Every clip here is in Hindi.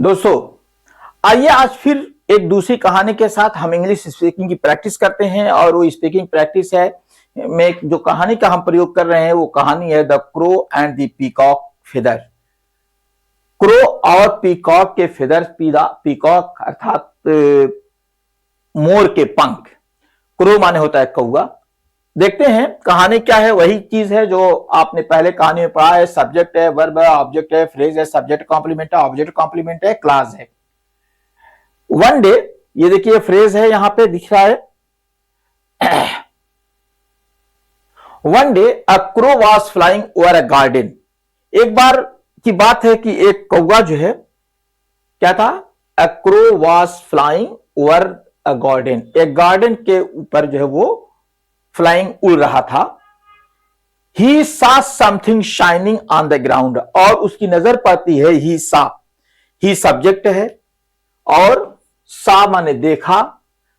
दोस्तों, आइए आज फिर एक दूसरी कहानी के साथ हम इंग्लिश स्पीकिंग की प्रैक्टिस करते हैं। और वो स्पीकिंग प्रैक्टिस है में जो कहानी का हम प्रयोग कर रहे हैं वो कहानी है the crow and the peacock feather. Crow और पीकॉक के फेदर्स, पीकॉक अर्थात मोर के पंख, क्रो माने होता है कौवा। देखते हैं कहानी क्या है। वही चीज है जो आपने पहले कहानी में पढ़ा है। सब्जेक्ट है, वर्ब है, ऑब्जेक्ट है, फ्रेज है, सब्जेक्ट कॉम्प्लीमेंट है, ऑब्जेक्ट कॉम्प्लीमेंट है, क्लास है। वन डे, ये देखिए फ्रेज है यहां पे दिख रहा है। One day a crow was flying over a garden. एक बार की बात है कि एक कौवा जो है, क्या था, a crow was flying over a garden, एक गार्डन के ऊपर जो है वो फ्लाइंग उड़ रहा था। ही saw something shining on the ground, और उसकी नजर पड़ती है ही saw, ही सब्जेक्ट है और saw माने देखा,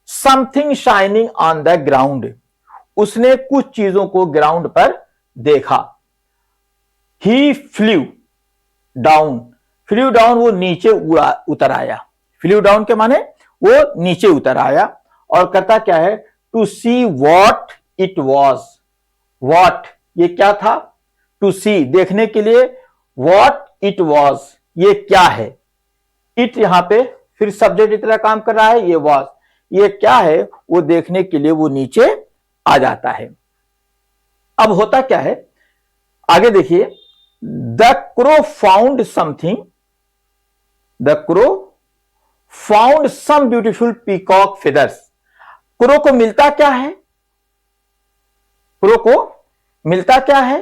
something shining on the ground, उसने कुछ चीजों को ग्राउंड पर देखा। ही फ्लू डाउन, फ्लू डाउन वो नीचे उतर आया। फ्लू डाउन के माने वो नीचे उतर आया और करता क्या है, to see what it was. What ये क्या था, टू सी देखने के लिए, वॉट इट वॉज ये क्या है। इट यहां पे फिर सब्जेक्ट की तरह काम कर रहा है, ये वॉज ये क्या है, वो देखने के लिए वो नीचे आ जाता है। अब होता क्या है, आगे देखिए, the crow found something, the crow found some beautiful peacock feathers. Crow को मिलता क्या है, क्रो को मिलता क्या है,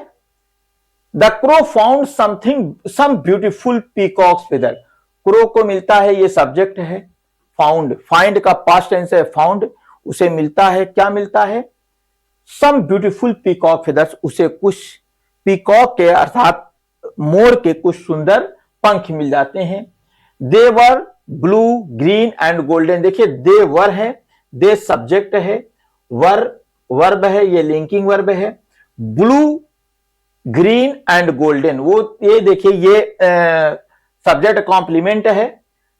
the crow found something some beautiful peacock feather. Crow को मिलता है, ये सब्जेक्ट है, फाउंड, फाइंड का पास्ट टेंस है फाउंड, उसे मिलता है, क्या मिलता है, सम ब्यूटीफुल पीकॉक फेदर्स, उसे कुछ पीकॉक के अर्थात मोर के कुछ सुंदर पंख मिल जाते हैं। दे वर ब्लू ग्रीन एंड गोल्डन। देखिए दे वर है, दे सब्जेक्ट है, वर्ब है, ये लिंकिंग वर्ब है, ब्लू ग्रीन एंड गोल्डन, वो ये देखिए ये सब्जेक्ट कॉम्प्लीमेंट है।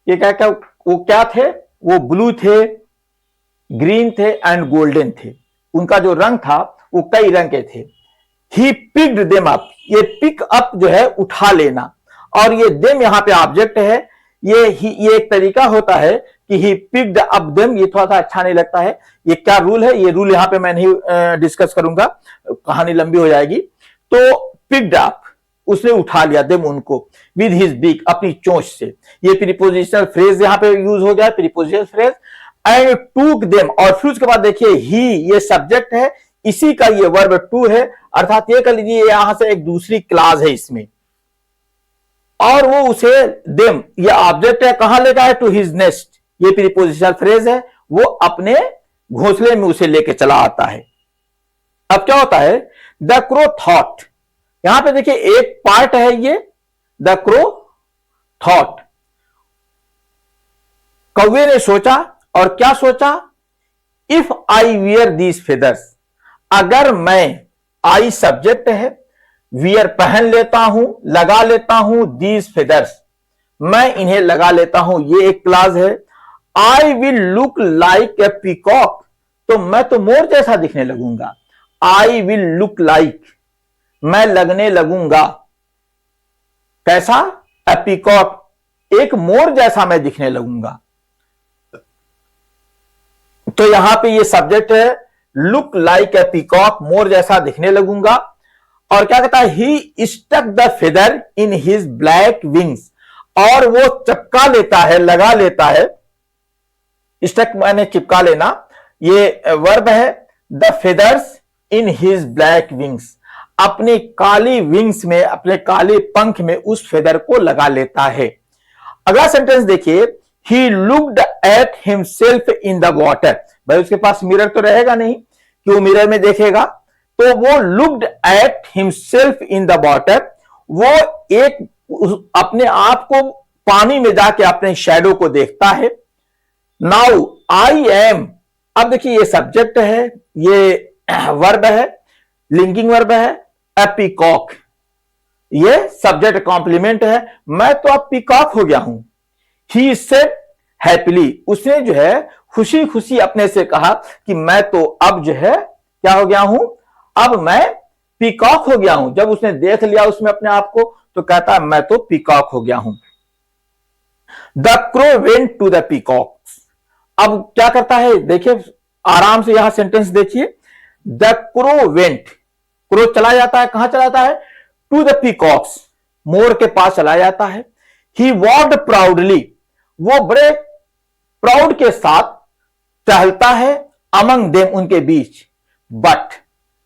ये क्या वो क्या थे, वो ब्लू थे, ग्रीन थे एंड गोल्डन थे। उनका जो रंग था वो कई रंग के थे। ही पिक्ड देम अप, ये पिक अप जो है उठा लेना, और ये देम यहां पे ऑब्जेक्ट है। ये एक तरीका होता है कि ही पिक्ड अप देम, ये थोड़ा सा अच्छा नहीं लगता है। ये क्या रूल है, ये रूल यहां पे मैं नहीं डिस्कस करूंगा, कहानी लंबी हो जाएगी। तो पिक्ड अप, उसने उठा लिया देम उनको, विद हिज बीक, अपनी चोंच से। ये प्रीपोजिशनल फ्रेज यहां पे यूज हो गया, प्रीपोजिशनल फ्रेज। एंड टूक देम, और फिर उसके बाद देखिए ही ये सब्जेक्ट है, इसी का ये वर्ब टू है, अर्थात ये कर लीजिए यहां से एक दूसरी क्लास है इसमें, और वो उसे देम ये ऑब्जेक्ट है, कहां ले गया है, टू हिज नेस्ट, ये प्रीपोजिशनल फ्रेज है, वो अपने घोंसले में उसे लेके चला आता है। अब क्या होता है, द क्रो थॉट, यहां पे देखिए एक पार्ट है ये, द क्रो थॉट, कौवे ने सोचा, और क्या सोचा, if I wear these feathers, अगर मैं, आई सब्जेक्ट है, वियर पहन लेता हूं, लगा लेता हूं, दीज फेदर्स मैं इन्हें लगा लेता हूं, ये एक क्लास है। I will look like a peacock, तो मैं तो मोर जैसा दिखने लगूंगा। आई विल लुक लाइक, मैं लगने लगूंगा, कैसा, ए पीकॉक, एक मोर जैसा मैं दिखने लगूंगा। तो यहां पे ये सब्जेक्ट है, लुक लाइक ए पीकॉक, मोर जैसा दिखने लगूंगा। और क्या कहता है, he stuck the feather in his black wings, और वो चिपका लेता है, लगा लेता है, स्टक माने चिपका लेना, ये वर्ब है, the feathers in his black wings, अपने काली विंग्स में, अपने काले पंख में उस फेदर को लगा लेता है। अगला सेंटेंस देखिए, he looked at himself in the water. भाई उसके पास मिरर तो रहेगा नहीं कि वो मिरर में देखेगा, तो वो looked at himself in the water, वो एक अपने आप को पानी में जाके अपने शैडो को देखता है। नाउ आई एम, अब देखिए ये सब्जेक्ट है, ये वर्ब है, लिंकिंग वर्ब है, ए पीकॉक, ये सब्जेक्ट कॉम्प्लीमेंट है, मैं तो अब पीकॉक हो गया हूं। ही सेड हैप्पीली, उसने जो है खुशी खुशी अपने से कहा कि मैं तो अब जो है क्या हो गया हूं, अब मैं पीकॉक हो गया हूं। जब उसने देख लिया उसमें अपने आप को तो कहता मैं तो पीकॉक हो गया हूं। The crow went to the peacock, अब क्या करता है देखिए आराम से यहां सेंटेंस देखिए। द क्रो वेंट, क्रो चला जाता है, कहां चला जाता है, टू द पीकॉक्स, मोर के पास चला जाता है। ही वॉक्ड प्राउडली, वो बड़े प्राउड के साथ टहलता है, अमंग देम, उनके बीच। बट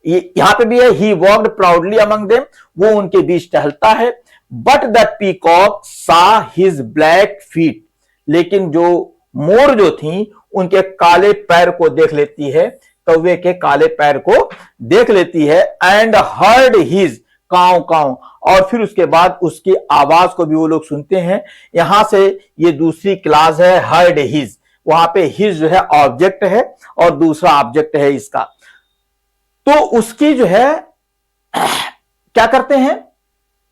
यहां पे भी है ही वॉक्ड प्राउडली अमंग देम, वो उनके बीच टहलता है। बट द पीकॉक सा हिज ब्लैक फीट, लेकिन जो मोर जो थी उनके काले पैर को देख लेती है, कौवे के काले पैर को देख लेती है। एंड हर्ड हिज काव काव, और फिर उसके बाद उसकी आवाज को भी वो लोग सुनते हैं। यहां से ये दूसरी क्लास है हर्ड हिज, वहां पे हिज जो है ऑब्जेक्ट है और दूसरा ऑब्जेक्ट है इसका। तो उसकी जो है क्या करते हैं,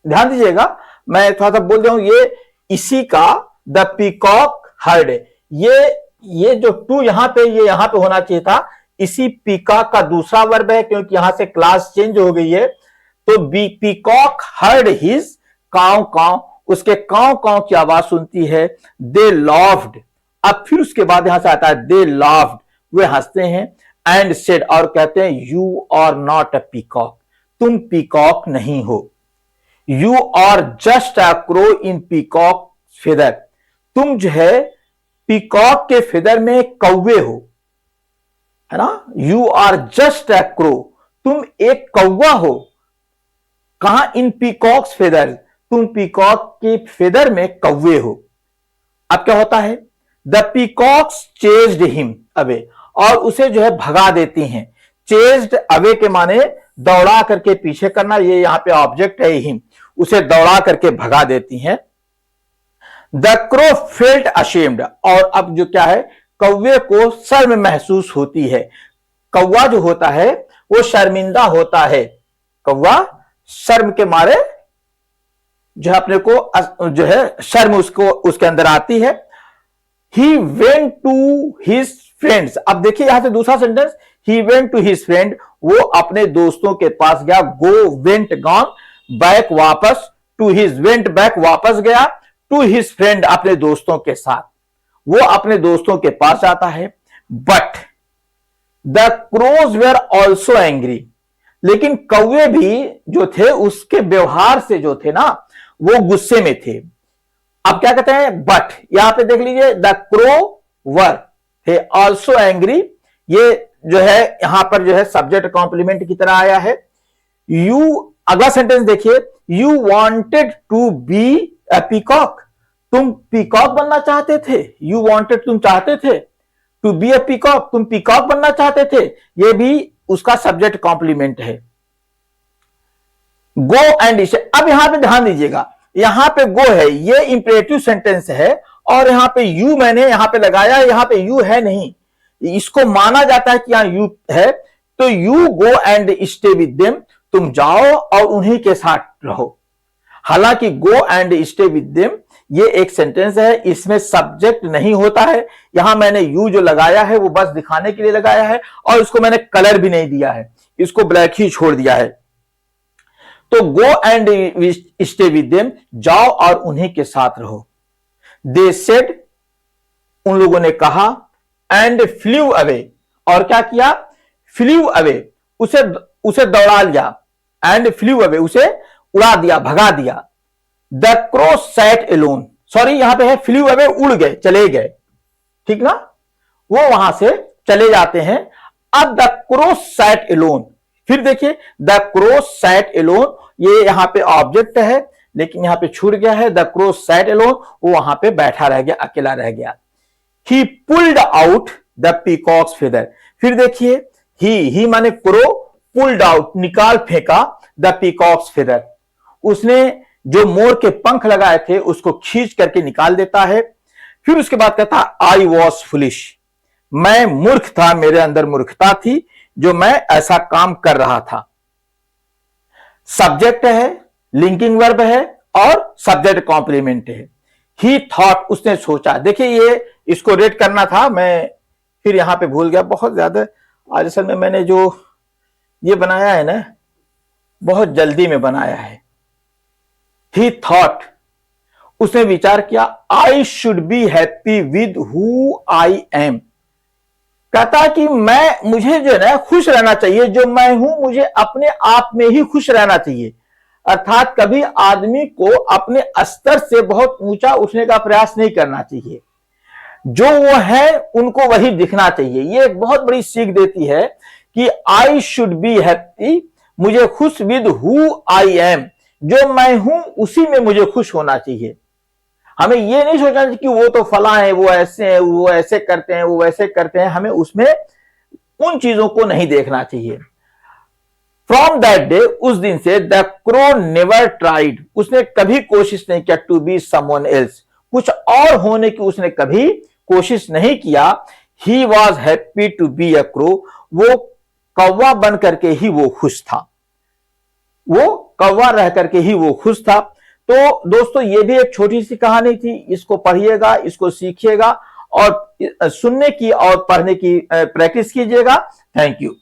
ध्यान दीजिएगा, मैं थोड़ा सा बोल रहा हूं, ये इसी का द पीकॉक हर्ड, ये जो टू यहां पे, ये यहां पे होना चाहिए था, इसी पीकॉक का दूसरा वर्ब है, क्योंकि यहां से क्लास चेंज हो गई है। तो पीकॉक हर्ड हिज काव काव, उसके काव काव की आवाज सुनती है। दे लॉफ्ड, अब फिर उसके बाद यहां से आता है दे लॉफ्ड, वे हंसते हैं। एंड सेड, और कहते हैं you are not a peacock, तुम पीकॉक नहीं हो। You are just a crow in peacock feather, तुम जो है पीकॉक के फेदर में कौवे हो, है ना। You are just a crow, तुम एक कौवा हो, कहां, इन पीकॉक्स फेदर, तुम पीकॉक के फेदर में कौवे हो। अब क्या होता है, the peacocks chased him away, और उसे जो है भगा देती हैं। चेज्ड अवे के माने दौड़ा करके पीछे करना, ये यहां पे ऑब्जेक्ट है हिम, उसे दौड़ा करके भगा देती हैं। द क्रो फेल्ट अशेम्ड, और अब जो क्या है, कौवे को शर्म महसूस होती है। कौवा जो होता है वो शर्मिंदा होता है, कौवा शर्म के मारे जो है अपने को जो है शर्म उसको उसके अंदर आती है। He went to his friends, अब देखिए यहां से दूसरा sentence, he went to his friend, वो अपने दोस्तों के पास गया। गो वेंट गॉन, बैक वापस, टू हिज वेंट बैक वापस गया, टू हिज फ्रेंड अपने दोस्तों के साथ, वो अपने दोस्तों के पास आता है। But the crows were also angry, लेकिन कौवे भी जो थे उसके व्यवहार से जो थे ना वो गुस्से में थे। अब क्या कहते हैं, बट यहां पे देख लीजिए, द क्रो वर थे ऑल्सो एंग्री, ये जो है यहां पर जो है सब्जेक्ट कॉम्प्लीमेंट की तरह आया है। यू, अगला सेंटेंस देखिए, you wanted to be a peacock, तुम पीकॉक बनना चाहते थे। यू वॉन्टेड, तुम चाहते थे, टू बी अ पीकॉक, तुम पीकॉक बनना चाहते थे, ये भी उसका सब्जेक्ट कॉम्प्लीमेंट है। गो एंड इसे, अब यहां पे ध्यान दीजिएगा, यहां पे गो है, ये इंपरेटिव सेंटेंस है, और यहां पे यू मैंने यहां पे लगाया, यहां पे यू है नहीं, इसको माना जाता है कि यहां यू है। तो you go and stay with them, तुम जाओ और उन्हीं के साथ रहो। हालांकि go and stay with them ये एक सेंटेंस है, इसमें सब्जेक्ट नहीं होता है। यहां मैंने यू जो लगाया है वो बस दिखाने के लिए लगाया है, और इसको मैंने कलर भी नहीं दिया है, इसको ब्लैक ही छोड़ दिया है। तो go and stay with them, जाओ और उन्हीं के साथ रहो। दे सेड, उन लोगों ने कहा। एंड फ्ल्यू अवे, और क्या किया, फ्ल्यू अवे, उसे दौड़ा लिया। एंड फ्ल्यू अवे, उसे उड़ा दिया, भगा दिया। The crow sat alone, sorry यहां पे है फ्ल्यू अवे, उड़ गए, चले गए, ठीक ना, वो वहां से चले जाते हैं। अब द क्रो सैट एलोन, फिर देखिए द क्रो सैट एलोन, ये यहां पे ऑब्जेक्ट है लेकिन यहां पे छूट गया है। द क्रो सैट एलोन, वो वहां पे बैठा रह गया, अकेला रह गया। ही pulled out the peacocks feather, फिर देखिए ही माने क्रो, पुल्ड आउट निकाल फेंका, द पीकॉक्स फेदर, उसने जो मोर के पंख लगाए थे उसको खींच करके निकाल देता है। फिर उसके बाद कहता आई वॉज फुलिश, मैं मूर्ख था, मेरे अंदर मूर्खता थी जो मैं ऐसा काम कर रहा था। सब्जेक्ट है, लिंकिंग वर्ब है और सब्जेक्ट कॉम्प्लीमेंट है। ही थॉट, उसने सोचा। देखिए ये इसको रेट करना था, मैं फिर यहां पे भूल गया बहुत ज्यादा। आज असल में मैंने जो ये बनाया है ना, बहुत जल्दी में बनाया है। ही थॉट, उसने विचार किया, I should be happy with who I am. कहता कि मुझे जो है ना खुश रहना चाहिए, जो मैं हूं मुझे अपने आप में ही खुश रहना चाहिए। अर्थात कभी आदमी को अपने स्तर से बहुत ऊंचा उठने का प्रयास नहीं करना चाहिए। जो वो है उनको वही दिखना चाहिए। ये एक बहुत बड़ी सीख देती है कि आई शुड बी हैप्पी, मुझे खुश विद हु आई एम, जो मैं हूं उसी में मुझे खुश होना चाहिए। हमें ये नहीं सोचना चाहिए कि वो तो फला है, वो ऐसे हैं, वो ऐसे करते हैं, वो वैसे करते हैं। हमें उसमें उन चीजों को नहीं देखना चाहिए। फ्रॉम दैट डे, उस दिन से, द क्रो नेवर ट्राइड, उसने कभी कोशिश नहीं किया टू बी समवन एल्स, कुछ और होने की उसने कभी कोशिश नहीं किया। He was happy to be a crow, वो कौवा बन करके ही वो खुश था, वो कौवा रह करके ही वो खुश था। तो दोस्तों ये भी एक छोटी सी कहानी थी, इसको पढ़िएगा, इसको सीखिएगा और सुनने की और पढ़ने की प्रैक्टिस कीजिएगा। Thank you.